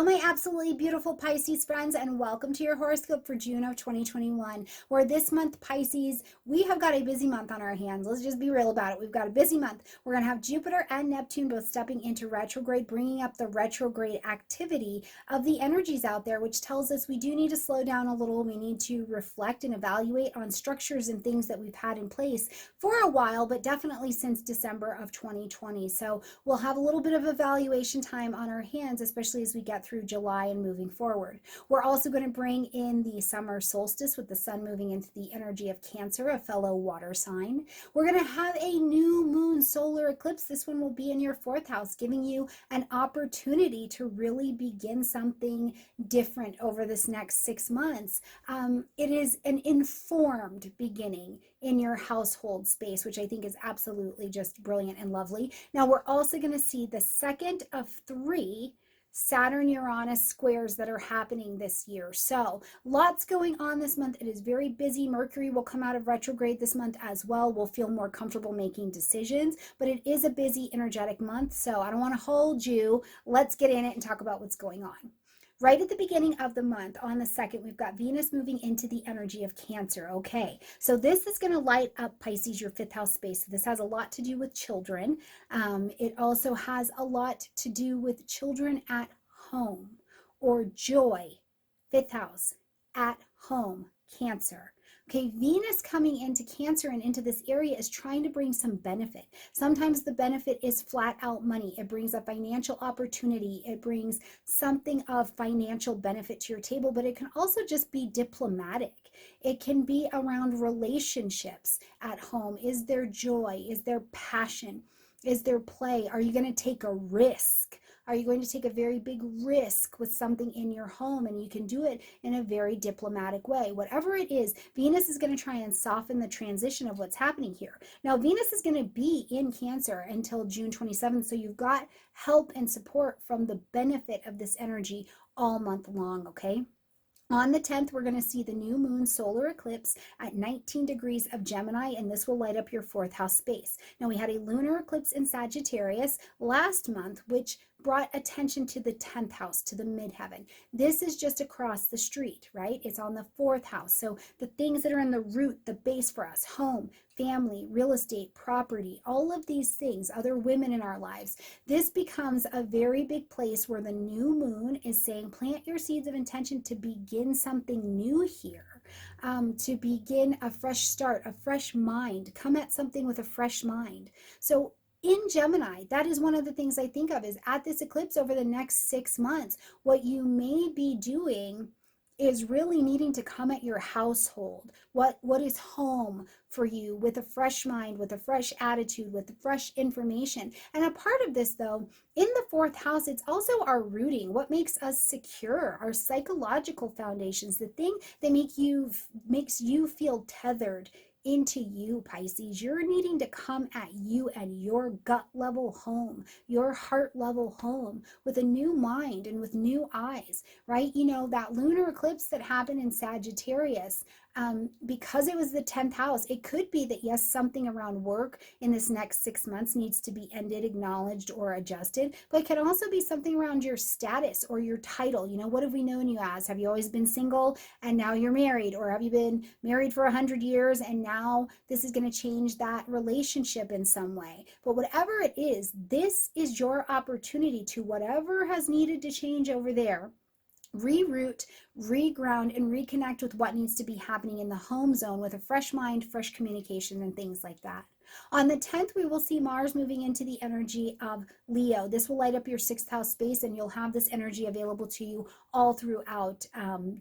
Hello, my absolutely beautiful Pisces friends, and welcome to your horoscope for June of 2021, where this month, Pisces, we have got a busy month on our hands. Let's just be real about it. We've got a busy month. We're going to have Jupiter and Neptune both stepping into retrograde, bringing up the retrograde activity of the energies out there, which tells us we do need to slow down a little. We need to reflect and evaluate on structures and things that we've had in place for a while, but definitely since December of 2020. So we'll have a little bit of evaluation time on our hands, especially as we get through July and moving forward. We're also going to bring in the summer solstice with the sun moving into the energy of Cancer, a fellow water sign. We're going to have a new moon solar eclipse. This one will be in your fourth house, giving you an opportunity to really begin something different over this next 6 months. It is an informed beginning in your household space, which I think is absolutely just brilliant and lovely. Now, we're also going to see the second of 3 Saturn-Uranus squares that are happening this year. So lots going on this month. It is very busy. Mercury will come out of retrograde this month as well. We'll feel more comfortable making decisions, but it is a busy, energetic month. So I don't want to hold you. Let's get in it and talk about what's going on. Right at the beginning of the month, on the 2nd, we've got Venus moving into the energy of Cancer. Okay, so this is going to light up Pisces, your 5th house space. So this has a lot to do with children. It also has a lot to do with children at home or joy, 5th house, at home, Cancer. Okay, Venus coming into Cancer and into this area is trying to bring some benefit. Sometimes the benefit is flat out money. It brings a financial opportunity. It brings something of financial benefit to your table, but it can also just be diplomatic. It can be around relationships at home. Is there joy? Is there passion? Is there play? Are you going to take a risk? Are you going to take a very big risk with something in your home? And you can do it in a very diplomatic way. Whatever it is, Venus is going to try and soften the transition of what's happening here. Now, Venus is going to be in Cancer until June 27th. So you've got help and support from the benefit of this energy all month long, okay? On the 10th, we're going to see the new moon solar eclipse at 19 degrees of Gemini, and this will light up your 4th house space. Now, we had a lunar eclipse in Sagittarius last month, which brought attention to the 10th house, to the midheaven. This is just across the street, right? It's on the 4th house. So the things that are in the root, the base for us, home, family, real estate, property, all of these things, other women in our lives, this becomes a very big place where the new moon is saying, plant your seeds of intention to begin something new here, to begin a fresh start, a fresh mind, come at something with a fresh mind. So in Gemini, that is one of the things I think of is at this eclipse over the next 6 months, what you may be doing is really needing to come at your household. What is home for you with a fresh mind, with a fresh attitude, with fresh information. And a part of this, though, in the 4th house, it's also our rooting, what makes us secure, our psychological foundations, the thing that makes you feel tethered into you, Pisces. You're needing to come at you and your gut level home, your heart level home with a new mind and with new eyes, right? You know, that lunar eclipse that happened in Sagittarius, because it was the 10th house, it could be that, yes, something around work in this next 6 months needs to be ended, acknowledged, or adjusted, but it can also be something around your status or your title. You know, what have we known you as? Have you always been single and now you're married? Or have you been married for 100 years and now this is going to change that relationship in some way? But whatever it is, this is your opportunity to, whatever has needed to change over there, reroute, reground, and reconnect with what needs to be happening in the home zone with a fresh mind, fresh communication, and things like that. On the 10th, we will see Mars moving into the energy of Leo. This will light up your 6th house space, and you'll have this energy available to you all throughout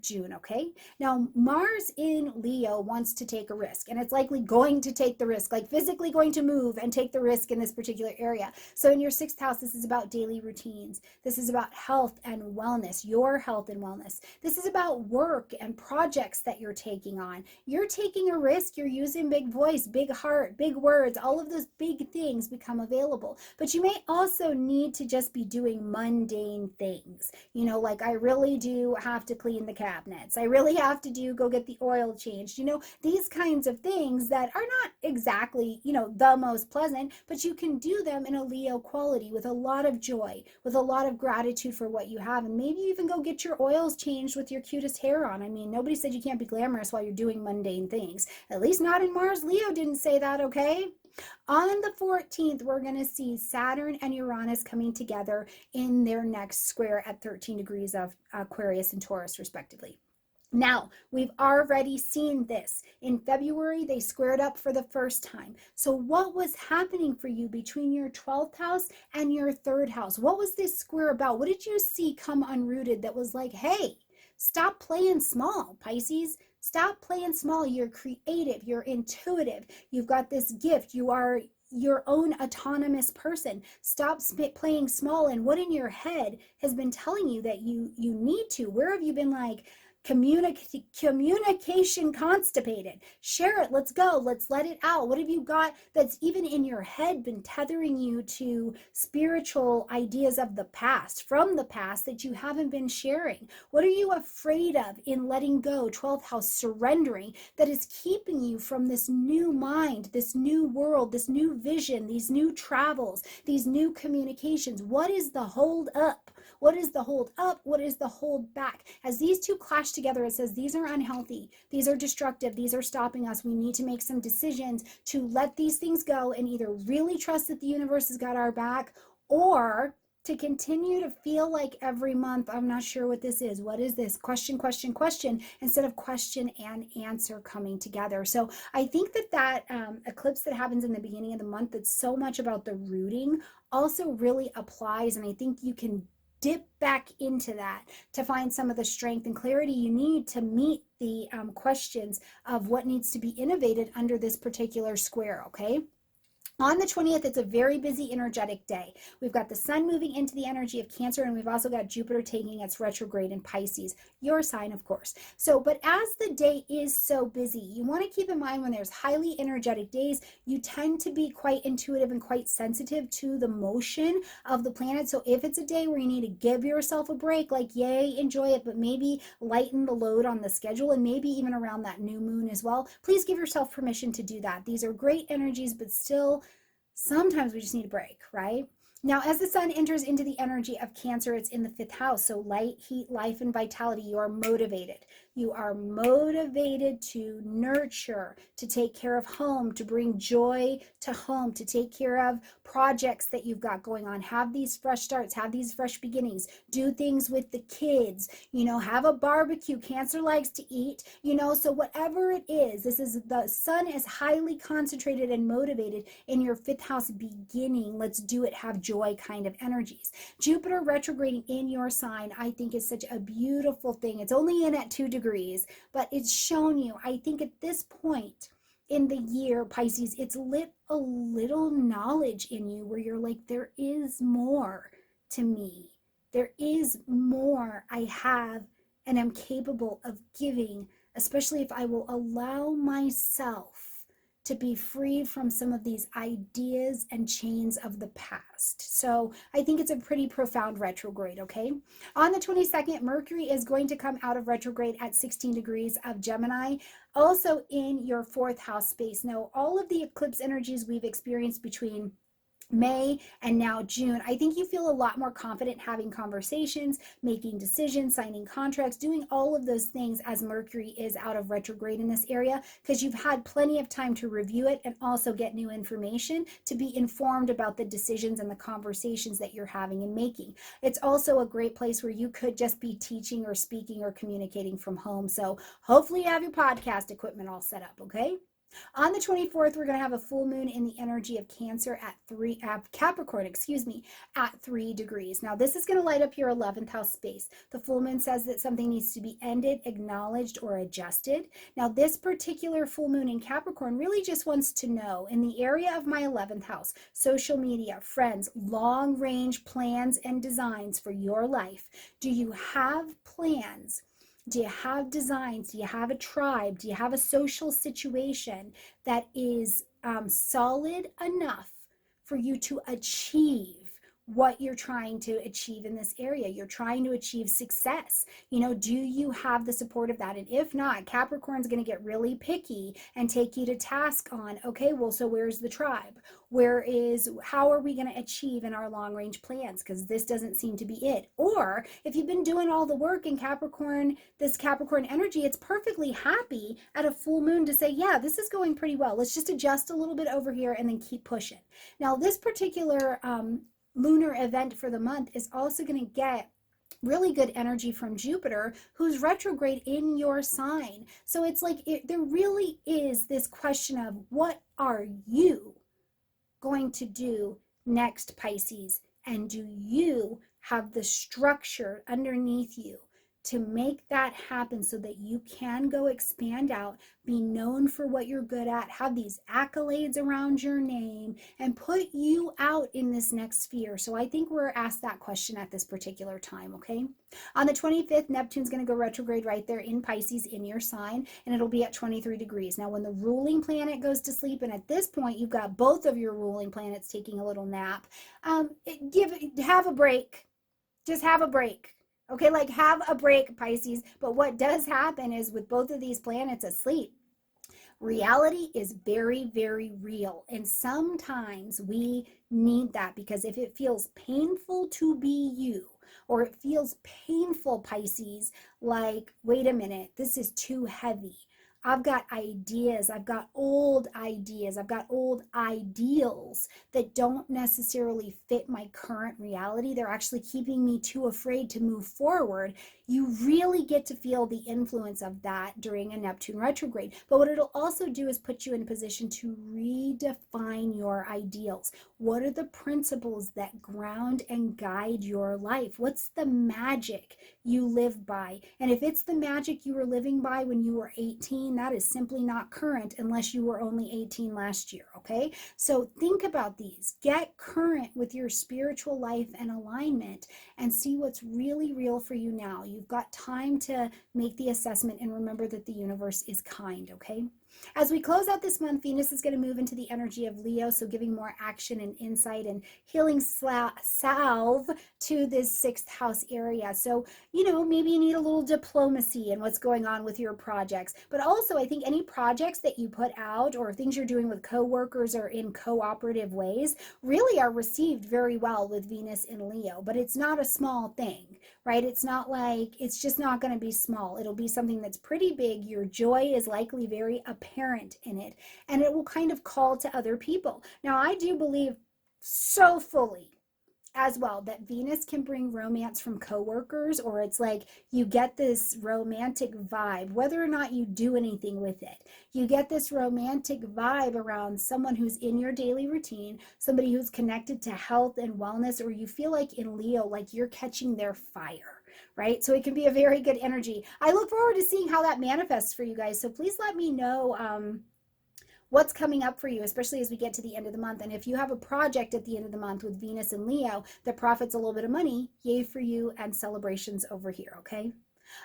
June, okay? Now, Mars in Leo wants to take a risk, and it's likely going to take the risk, like physically going to move and take the risk in this particular area. So in your 6th house, this is about daily routines. This is about health and wellness, your health and wellness. This is about work and projects that you're taking on. You're taking a risk. You're using big voice, big heart, big words, words, all of those big things become available. But you may also need to just be doing mundane things. You know, like I really do have to clean the cabinets. I really have to go get the oil changed. You know, these kinds of things that are not exactly, you know, the most pleasant, but you can do them in a Leo quality with a lot of joy, with a lot of gratitude for what you have. And maybe even go get your oils changed with your cutest hair on. I mean, nobody said you can't be glamorous while you're doing mundane things. At least not in Mars. Leo didn't say that, okay? On the 14th, we're going to see Saturn and Uranus coming together in their next square at 13 degrees of Aquarius and Taurus, respectively. Now, we've already seen this. In February, they squared up for the first time. So what was happening for you between your 12th house and your 3rd house? What was this square about? What did you see come unrooted that was like, hey, stop playing small, Pisces? Stop playing small. You're creative. You're intuitive. You've got this gift. You are your own autonomous person. Stop playing small. And what in your head has been telling you that you need to? Where have you been like, communication constipated? Share it. Let's go. Let's let it out. What have you got that's even in your head been tethering you to spiritual ideas of the past, from the past, that you haven't been sharing? What are you afraid of in letting go, 12th house, surrendering, that is keeping you from this new mind, this new world, this new vision, these new travels, these new communications? What is the hold up? What is the hold up? What is the hold back? As these two clash together, it says these are unhealthy. These are destructive. These are stopping us. We need to make some decisions to let these things go and either really trust that the universe has got our back, or to continue to feel like every month, I'm not sure what this is. What is this? Question, question, question, instead of question and answer coming together. So I think that eclipse that happens in the beginning of the month, that's so much about the rooting, also really applies. And I think you can dip back into that to find some of the strength and clarity you need to meet the questions of what needs to be innovated under this particular square, okay? On the 20th, it's a very busy, energetic day. We've got the sun moving into the energy of Cancer, and we've also got Jupiter taking its retrograde in Pisces, your sign, of course. So, but as the day is so busy, you want to keep in mind when there's highly energetic days, you tend to be quite intuitive and quite sensitive to the motion of the planet. So if it's a day where you need to give yourself a break, like yay, enjoy it, but maybe lighten the load on the schedule, and maybe even around that new moon as well, please give yourself permission to do that. These are great energies, but still, sometimes we just need a break, right? Now, as the sun enters into the energy of Cancer, it's in the 5th house. So light, heat, life, and vitality. You are motivated. You are motivated to nurture, to take care of home, to bring joy to home, to take care of projects that you've got going on. Have these fresh starts, have these fresh beginnings, do things with the kids, you know, have a barbecue. Cancer likes to eat, you know, so whatever it is, the sun is highly concentrated and motivated in your 5th house beginning. Let's do it, have joy kind of energies. Jupiter retrograding in your sign, I think, is such a beautiful thing. It's only in at 2 degrees, but it's shown you, I think at this point in the year, Pisces, it's lit a little knowledge in you where you're like, there is more to me. There is more I have and am capable of giving, especially if I will allow myself to be free from some of these ideas and chains of the past. So I think it's a pretty profound retrograde, okay? On the 22nd, Mercury is going to come out of retrograde at 16 degrees of Gemini, also in your 4th house space. Now, all of the eclipse energies we've experienced between May and now June, I think you feel a lot more confident having conversations, making decisions, signing contracts, doing all of those things as Mercury is out of retrograde in this area, because you've had plenty of time to review it and also get new information to be informed about the decisions and the conversations that you're having and making. It's also a great place where you could just be teaching or speaking or communicating from home. So hopefully you have your podcast equipment all set up, okay? On the 24th, we're going to have a full moon in the energy of Cancer at Capricorn, at 3 degrees. Now, this is going to light up your 11th house space. The full moon says that something needs to be ended, acknowledged, or adjusted. Now, this particular full moon in Capricorn really just wants to know, in the area of my 11th house, social media, friends, long-range plans and designs for your life. Do you have plans? Do you have designs? Do you have a tribe? Do you have a social situation that is solid enough for you to achieve what you're trying to achieve in this area. You're trying to achieve success. You know, do you have the support of that? And if not, Capricorn's going to get really picky and take you to task on, okay, well, so where's the tribe? How are we going to achieve in our long range plans? Because this doesn't seem to be it. Or if you've been doing all the work in Capricorn, this Capricorn energy, it's perfectly happy at a full moon to say, yeah, this is going pretty well. Let's just adjust a little bit over here and then keep pushing. Now, this particular lunar event for the month is also going to get really good energy from Jupiter, who's retrograde in your sign. So it's like there really is this question of what are you going to do next, Pisces? And do you have the structure underneath you to make that happen so that you can go expand out, be known for what you're good at, have these accolades around your name, and put you out in this next sphere? So I think we're asked that question at this particular time, okay? On the 25th, Neptune's going to go retrograde right there in Pisces in your sign, and it'll be at 23 degrees. Now, when the ruling planet goes to sleep, and at this point, you've got both of your ruling planets taking a little nap, have a break. Just have a break. Okay, like have a break, Pisces. But what does happen is with both of these planets asleep, reality is very, very real. And sometimes we need that, because if it feels painful to be you, or it feels painful, Pisces, like, wait a minute, this is too heavy. I've got ideas, I've got old ideas, I've got old ideals that don't necessarily fit my current reality. They're actually keeping me too afraid to move forward. You really get to feel the influence of that during a Neptune retrograde. But what it'll also do is put you in a position to redefine your ideals. What are the principles that ground and guide your life? What's the magic you live by? And if it's the magic you were living by when you were 18, that is simply not current unless you were only 18 last year, okay? So think about these. Get current with your spiritual life and alignment and see what's really real for you now. You've got time to make the assessment, and remember that the universe is kind, okay? As we close out this month, Venus is going to move into the energy of Leo, so giving more action and insight and healing salve to this sixth house area. So, you know, maybe you need a little diplomacy in what's going on with your projects. But also, I think any projects that you put out or things you're doing with coworkers or in cooperative ways really are received very well with Venus in Leo. But it's not a small thing, right? It's not like, it's just not going to be small. It'll be something that's pretty big. Your joy is likely very apparent in it, and it will kind of call to other people. Now, I do believe so fully as well that Venus can bring romance from coworkers, or it's like you get this romantic vibe, whether or not you do anything with it. You get this romantic vibe around someone who's in your daily routine, somebody who's connected to health and wellness, or you feel like in Leo, like you're catching their fire, right? So it can be a very good energy. I look forward to seeing how that manifests for you guys. So please let me know what's coming up for you, especially as we get to the end of the month. And if you have a project at the end of the month with Venus and Leo that profits a little bit of money, yay for you, and celebrations over here, okay?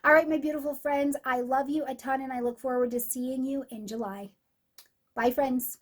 All right, my beautiful friends, I love you a ton, and I look forward to seeing you in July. Bye, friends.